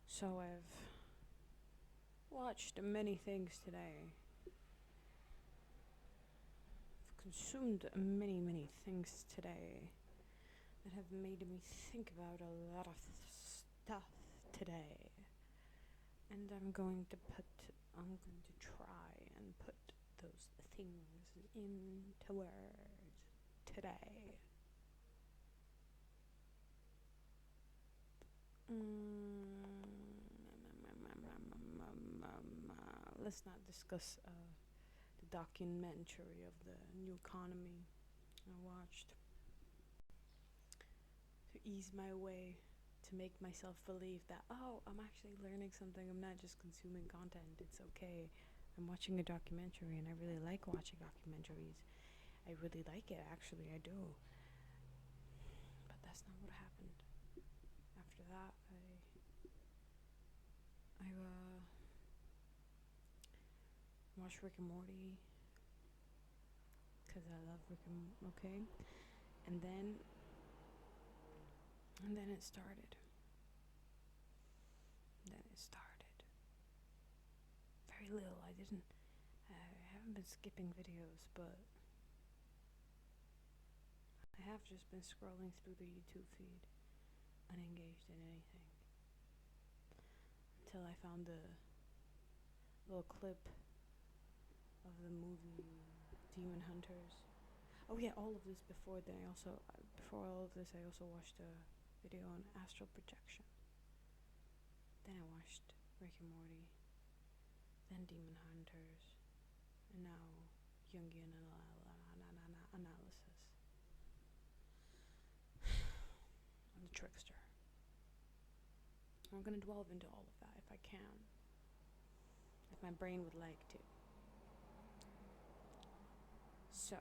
So I've watched many things today. I've consumed many things today that have made me think about a lot of stuff today. And I'm going to try and put those things into words today. Let's not discuss the documentary of the new economy I watched to ease my way, to make myself believe that, oh, I'm actually learning something. I'm not just consuming content. It's okay. I'm watching a documentary and I really like watching documentaries. I really like it, actually, I do. But that's not what happened. After that, I watched Rick and Morty because I love Rick and okay. And then it started. Then it started. Very little. I haven't been skipping videos, but I have just been scrolling through the YouTube feed, unengaged in anything, until I found the little clip of the movie Demon Hunters. Oh yeah, all of this before then. Before all of this, I also watched a video on astral projection. Then I watched Rick and Morty. Then Demon Hunters, and now Jungian analysis on the trickster. I'm gonna delve into all of that if I can, if my brain would like to. So,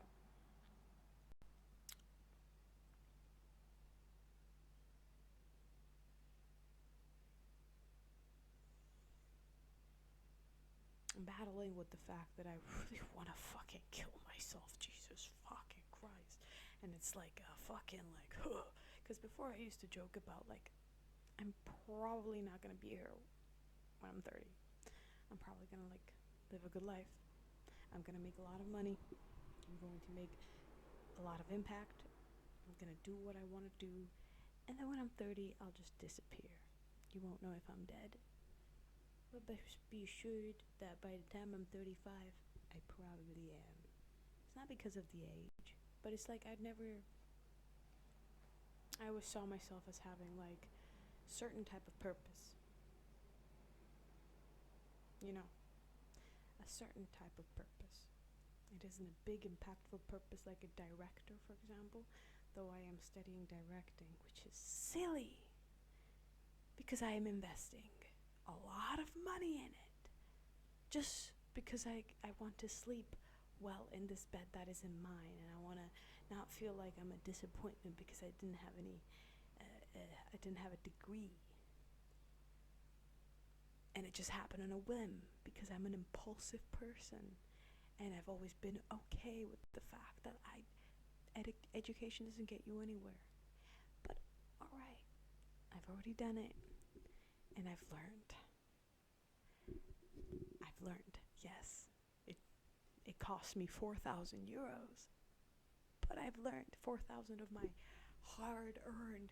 I'm battling with the fact that I really want to fucking kill myself, Jesus fucking Christ. And it's like a fucking like, because before I used to joke about like, I'm probably not gonna be here when I'm 30. I'm probably gonna like live a good life. I'm gonna make a lot of money. I'm going to make a lot of impact. I'm gonna do what I want to do. And then when I'm 30, I'll just disappear. You won't know if I'm dead. But be assured that by the time I'm 35, I probably am. It's not because of the age, but it's like I always saw myself as having like certain type of purpose. You know, a certain type of purpose. It isn't a big impactful purpose like a director, for example, though I am studying directing, which is silly because I am investing a lot of money in it just because I want to sleep well in this bed that isn't mine, and I want to not feel like I'm a disappointment because I didn't have I didn't have a degree, and it just happened on a whim because I'm an impulsive person, and I've always been okay with the fact that education doesn't get you anywhere. But alright, I've already done it, and I've learned. Yes, it cost me 4,000 euros, but I've learned 4,000 of my hard-earned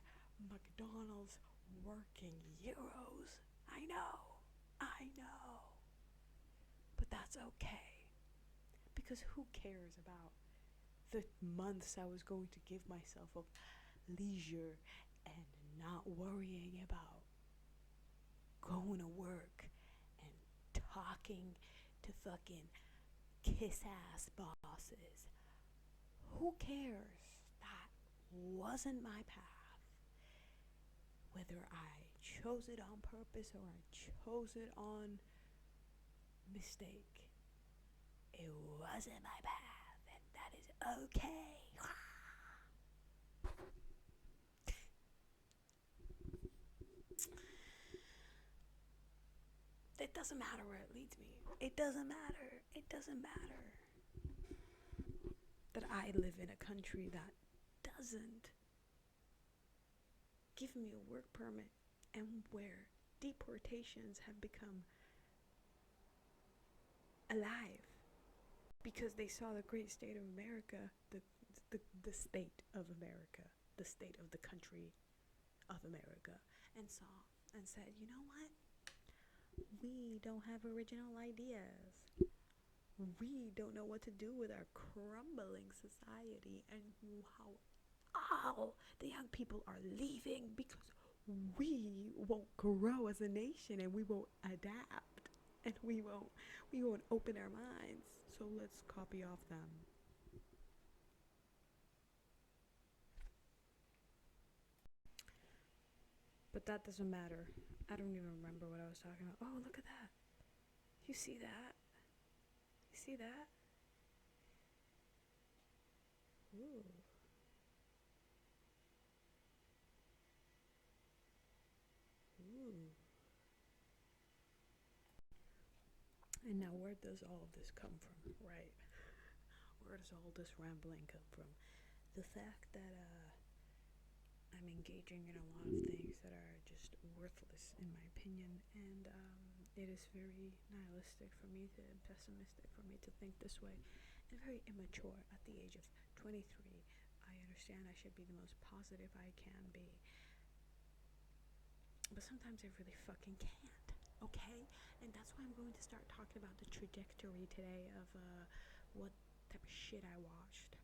McDonald's working euros. I know, but that's okay, because who cares about the months I was going to give myself of leisure and not worrying about going to work and talking to fucking kiss ass bosses. Who cares? That wasn't my path. Whether I chose it on purpose or I chose it on mistake, it wasn't my path, and that is okay. It doesn't matter where it leads me. It doesn't matter. It doesn't matter that I live in a country that doesn't give me a work permit, and where deportations have become alive because they saw the great state of America, the state of America, the state of the country of America, and saw and said, you know what? We don't have original ideas. We don't know what to do with our crumbling society, and how all the young people are leaving because we won't grow as a nation, and we won't adapt, and we won't open our minds. So let's copy off them. But that doesn't matter. I don't even remember what I was talking about. Oh, look at that. You see that? You see that? Ooh. Ooh. And now where does all of this come from, right? Where does all this rambling come from? The fact that I'm engaging in a lot of things that are just worthless in my opinion, and it is very nihilistic for me to, pessimistic for me to think this way, and very immature at the age of 23. I understand I should be the most positive I can be, but sometimes I really fucking can't, okay? And that's why I'm going to start talking about the trajectory today of what type of shit I watched.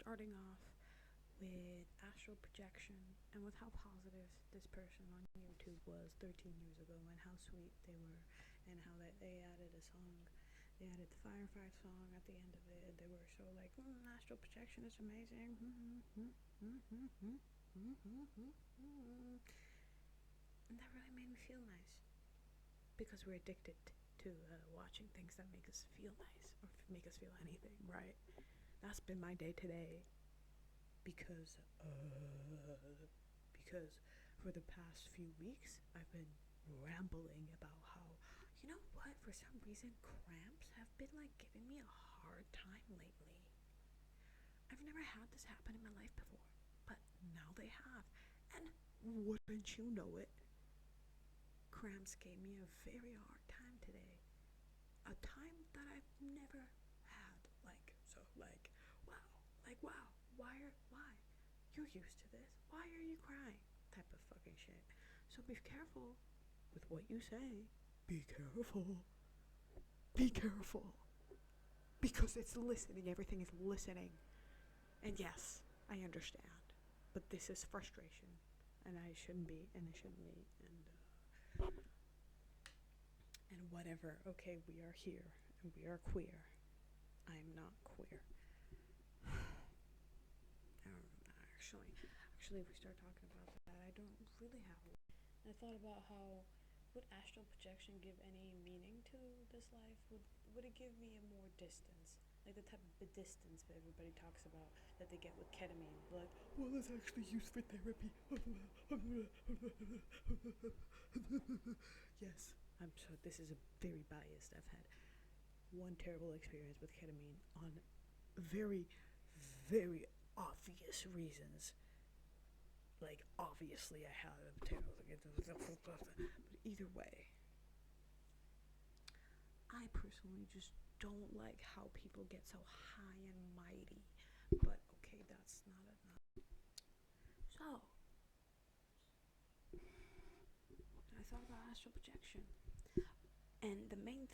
Starting off with astral projection, and with how positive this person on YouTube was 13 years ago, and how sweet they were, and how that they added a song. They added the Firefight song at the end of it. They were so like, astral projection is amazing. And that really made me feel nice, because we're addicted to watching things that make us feel nice, or make us feel anything, right? That's been my day today, because for the past few weeks I've been rambling about how, you know what, for some reason cramps have been like giving me a hard time lately. I've never had this happen in my life before, but now they have, and wouldn't you know it, cramps gave me a very hard time today, a time that I've never had. Wow, why you're used to this, why are you crying, type of fucking shit. So be careful with what you say. Be careful, because it's listening, everything is listening. And yes, I understand, but this is frustration, and I shouldn't be, and whatever. Okay, we are here, and we are queer. I'm not queer. Actually, if we start talking about that, I don't really have one. I thought about how, would astral projection give any meaning to this life? Would it give me a more distance? Like the type of distance that everybody talks about that they get with ketamine. Like, well, it's actually used for therapy. Yes, I'm so, this is a very biased. I've had one terrible experience with ketamine on very, very obvious reasons. Like, obviously I had a terrible, but either way, I personally just don't like how people get so high and mighty. But okay, that's not enough. So I thought about astral projection, and the main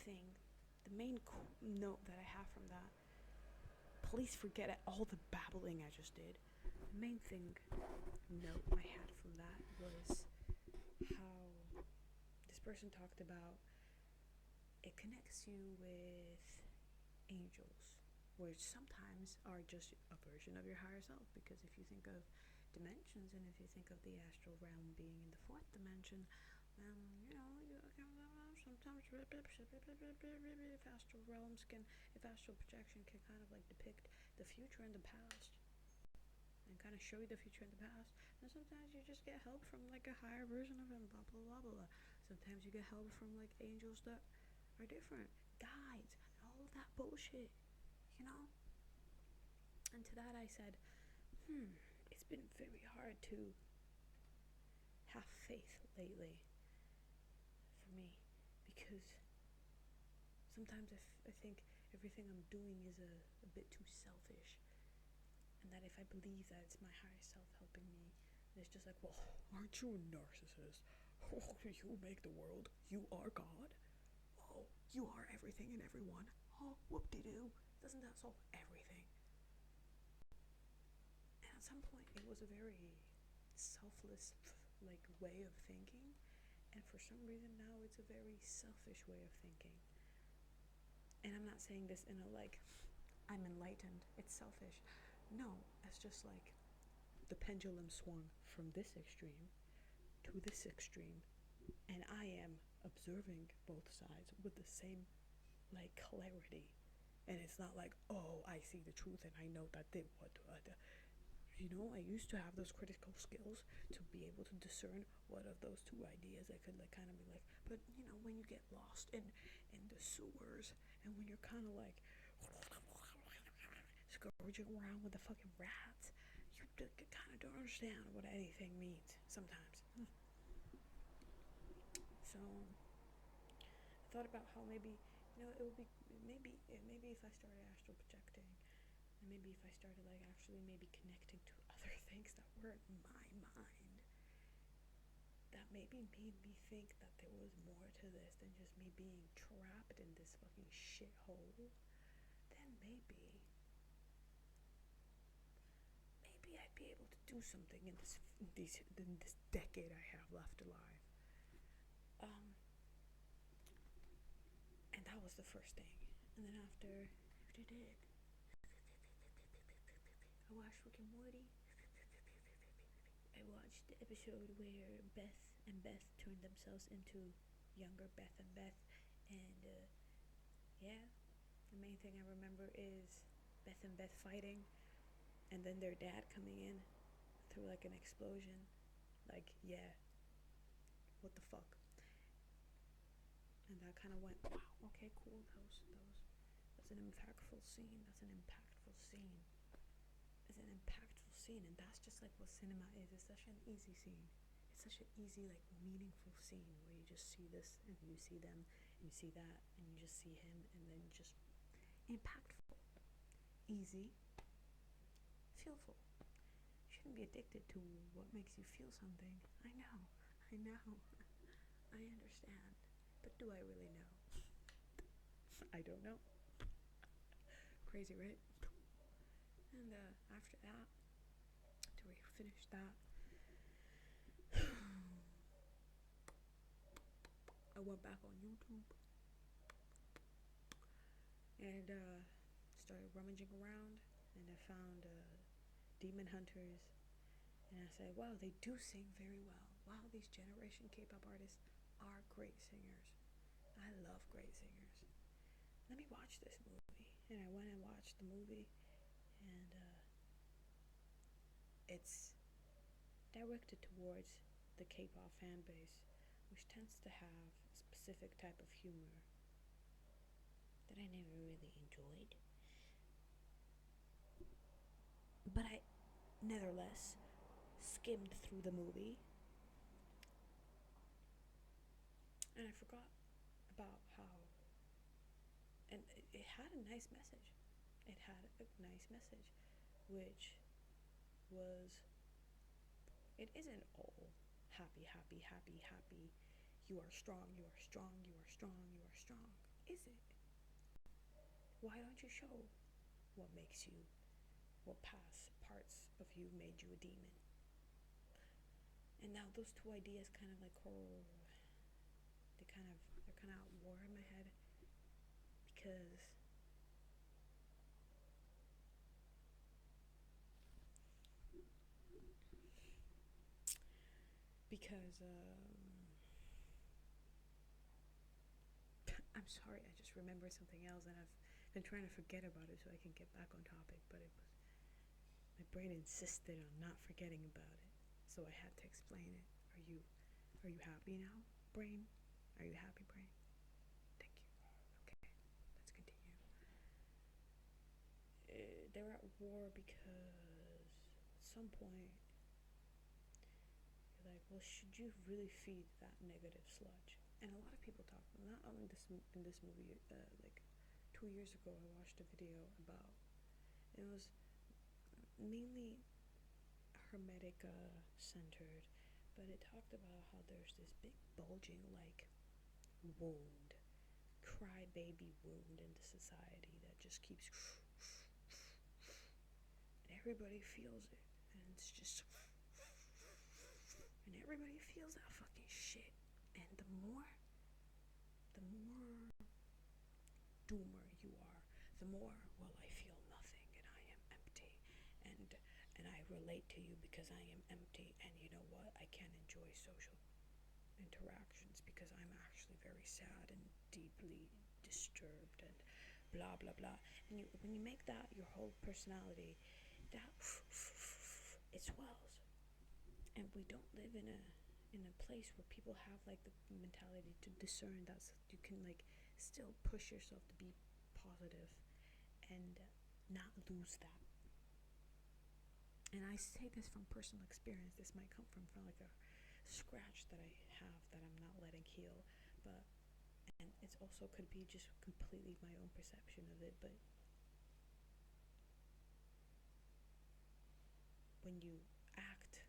note that I have from that, please forget all the babbling I just did. The main note I had from that was how this person talked about it connects you with angels, which sometimes are just a version of your higher self. Because if you think of dimensions, and if you think of the astral realm being in the fourth dimension, sometimes if astral projection can kind of like depict the future and the past, and kind of show you the future and the past. And sometimes you just get help from like a higher version of him, blah blah blah blah. Sometimes you get help from like angels that are different, guides, and all of that bullshit, you know. And to that I said, if it's been very hard to have faith lately for me, because sometimes I think everything I'm doing is a bit too selfish, and that if I believe that it's my higher self helping me, it's just like, well, aren't you a narcissist? Oh, you make the world. You are God. Oh, you are everything and everyone. Oh, whoop-de-doo. Doesn't that solve everything? And at some point, it was a very selfless, like, way of thinking. And for some reason now, it's a very selfish way of thinking. And I'm not saying this in a, like, I'm enlightened. It's selfish. No, it's just like the pendulum swung from this extreme to this extreme. And I am observing both sides with the same, like, clarity. And it's not like, oh, I see the truth and I know that they would. I used to have those critical skills to be able to discern what of those two ideas I could, like, kind of be like. But when you get lost in the sewers, and when you're kind of like scourging around with the fucking rats, you kind of don't understand what anything means sometimes. So I thought about how maybe it would be maybe if I started astral projecting, and maybe if I started, like, actually maybe connecting to other things that weren't my mind, that maybe made me think that there was more to this than just me being trapped in this fucking shithole, then maybe I'd be able to do something in this decade I have left alive. And that was the first thing. And then after it, I watched Rick and Morty. I watched the episode where Beth and Beth turned themselves into younger Beth and Beth. And yeah, the main thing I remember is Beth and Beth fighting, and then their dad coming in through, like, an explosion. Like, yeah, what the fuck? And that kind of went, wow, okay, cool. That's an impactful scene. And that's just like what cinema is. It's such an easy scene. It's such an easy, like, meaningful scene where you just see this and you see them and you see that and you just see him, and then just impactful, easy, feelful. You shouldn't be addicted to what makes you feel something. I know, I understand, but do I really know? I don't know. Crazy, right? And after that, to finish that, I went back on YouTube and started rummaging around, and I found Demon Hunters, and I said, wow, they do sing very well. Wow, these generation K-pop artists are great singers. I love great singers. Let me watch this movie. And I went and watched the movie, and it's directed towards the K-pop fan base, which tends to have a specific type of humor that I never really enjoyed. But I nevertheless skimmed through the movie, and I forgot about how, and it had a nice message. Which was, it isn't all happy, you are strong, is it? Why don't you show what makes you, what past parts of you made you a demon? And now those two ideas kind of like, they're kind of at war in my head, because I'm sorry, I just remembered something else, and I've been trying to forget about it so I can get back on topic, but my brain insisted on not forgetting about it, so I had to explain it. Are you happy now, brain? Are you happy, brain? Thank you. Okay, let's continue. They're at war because some point, you're like, well, should you really feed that negative sludge? And a lot of people talk, not only in this movie, like 2 years ago, I watched a video about, it was mainly Hermetic centered, but it talked about how there's this big bulging like wound, crybaby wound in the society that just keeps, and everybody feels it, and it's just, and everybody feels that fucking shit, and the more doomer you are, the more, well, I feel nothing and I am empty, and I relate to you because I am empty, and you know what, I can't enjoy social interactions because I'm actually very sad and deeply disturbed and blah blah blah. And when you make that your whole personality, that it swells. And we don't live in a place where people have like the mentality to discern that you can like still push yourself to be positive and not lose that. And I say this from personal experience. This might come from like a scratch that I have that I'm not letting heal, but, and it's also could be just completely my own perception of it, but when you act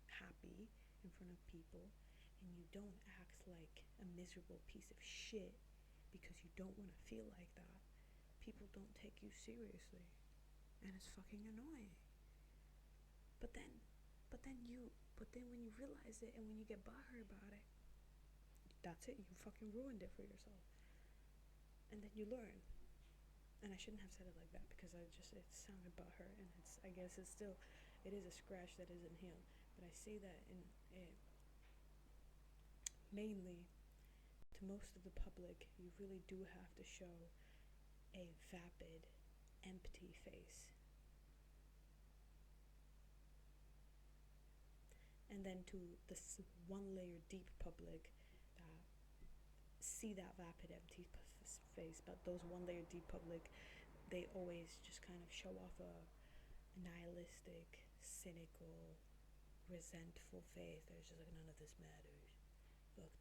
happy in front of people and you don't act like a miserable piece of shit because you don't want to feel like that, people don't take you seriously, and it's fucking annoying. But then when you realize it and when you get butthurt about it, that's it, you fucking ruined it for yourself. And then you learn. And I shouldn't have said it like that because it sounded butthurt, and I guess it is a scratch that isn't healed. But I say that in it mainly to most of the public. You really do have to show a vapid, empty face. And then to this one layer deep public that see that vapid, empty face, but those one layer deep public, they always just kind of show off a nihilistic, cynical, resentful face. There's just like, none of this matters. Fuck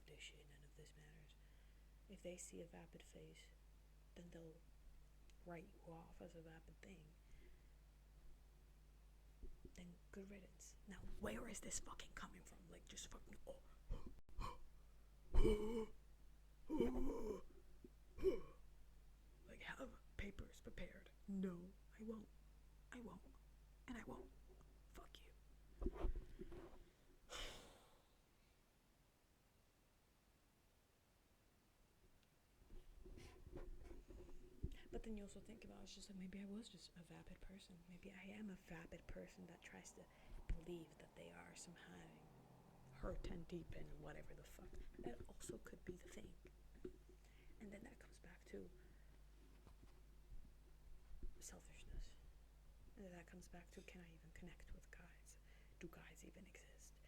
this shit, none of this matters. If they see a vapid face, then they'll write you off as a vapid thing. Then good riddance. Now, where is this fucking coming from? Like, just fucking, like, have papers prepared. No, I won't. And I won't. Fuck you. But then you also think about, it's just like, maybe I was just a vapid person. Maybe I am a vapid person that tries to believe that they are somehow hurt and deep and whatever the fuck. That also could be the thing. And then that comes back to selfishness. And then that comes back to, can I even connect with guys? Do guys even exist?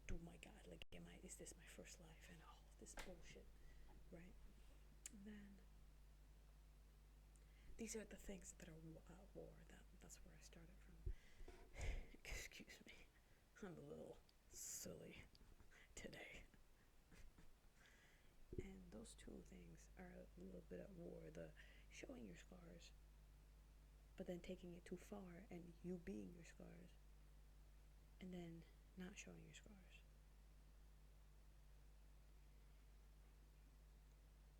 Do my God, like, is this my first life? And all this bullshit, right? And then these are the things that are at war. That's where I started from. Excuse me, I'm a little silly today. And those two things are a little bit at war. The showing your scars, but then taking it too far and you being your scars, and then not showing your scars.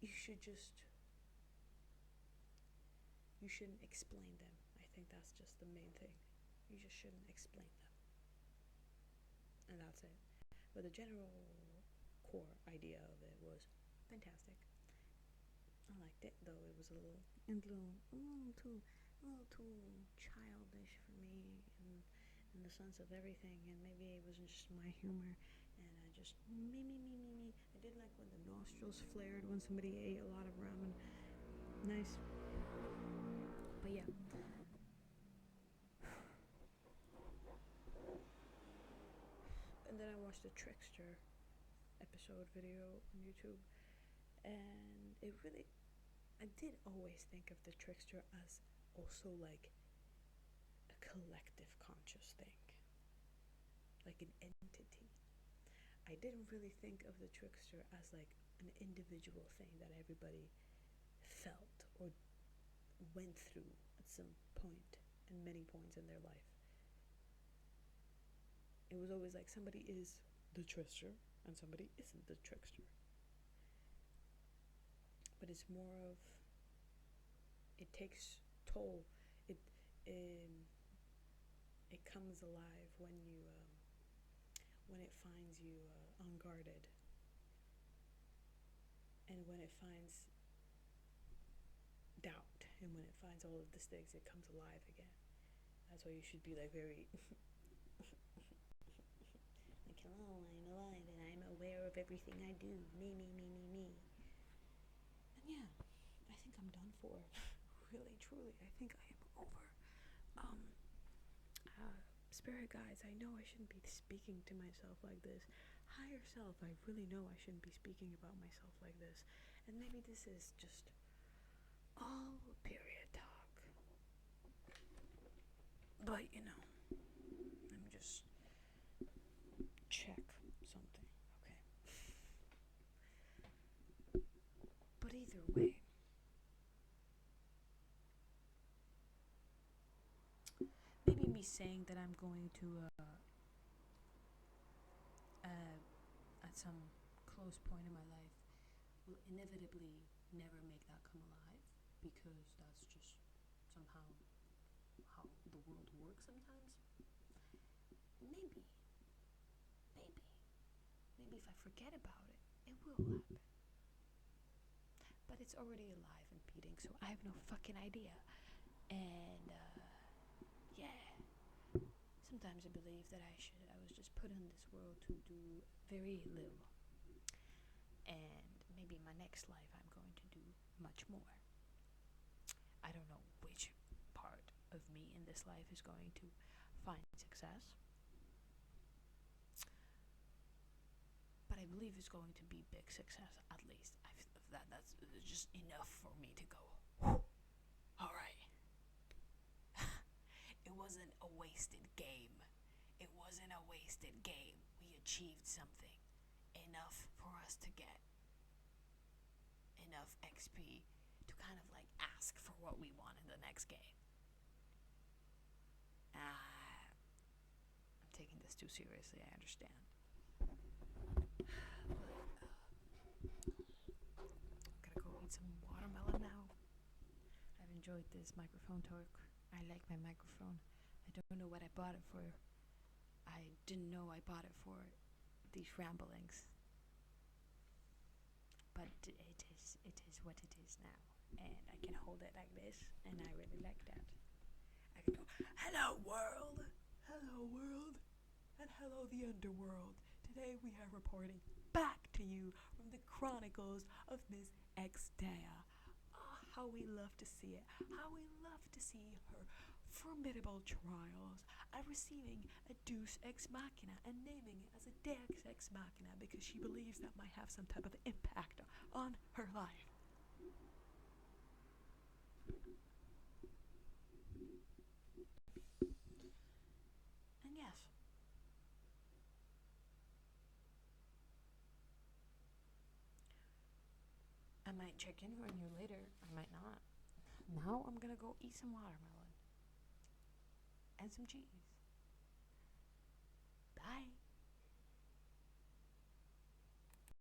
You shouldn't explain them. I think that's just the main thing. You just shouldn't explain them. And that's it. But the general core idea of it was fantastic. I liked it, though it was a little too childish for me, in the sense of everything. And maybe it wasn't just my humor, and I just me. I did like when the nostrils flared when somebody ate a lot of ramen. Nice. But yeah. And then I watched the Trickster episode video on YouTube, and I did always think of the Trickster as also like a collective conscious thing, like an entity. I didn't really think of the trickster as like an individual thing that everybody felt or went through at some point and many points in their life. It was always like somebody is the trickster and somebody isn't the trickster. But it's more of, it takes toll. It comes alive when it finds you unguarded, and when it finds doubt, and when it finds all of these things, it comes alive again. That's why you should be like very like, hello, I'm alive and I'm aware of everything I do. Me. And yeah, I think I'm done for. Really, truly, I think I am over. Spirit guides, I know I shouldn't be speaking to myself like this. Higher self, I really know I shouldn't be speaking about myself like this. And maybe this is just all period talk. But let me just check something, okay? But either way, maybe me saying that I'm going to at some close point in my life will inevitably never make that come alive, because that's just somehow how the world works sometimes. Maybe if I forget about it, it will happen. But it's already alive and beating, so I have no fucking idea. And yeah, sometimes I believe that I was just put in this world to do very little, and maybe in my next life I'm going to do much more. I don't know which part of me in this life is going to find success, but I believe it's going to be big success. At least that's just enough for me to go, all right. It wasn't a wasted game. It wasn't a wasted game. We achieved something enough for us to get enough XP to kind of like ask for what we want in the next game. I'm taking this too seriously, I understand. Gotta go eat some watermelon now. I've enjoyed this microphone talk. I like my microphone. I don't know what I bought it for. I didn't know I bought it for these ramblings. But it is what it is now. And I can hold it like this, and I really like that. I can go, hello world, and hello the underworld. Today we are reporting back to you from the chronicles of Miss Xdea. How we love to see it. How we love to see her formidable trials and receiving a Deus Ex Machina and naming it as a Deus Ex Machina because she believes that might have some type of impact on her life. And yes, I might check in on you later. I might not. Now I'm gonna go eat some watermelon and some cheese.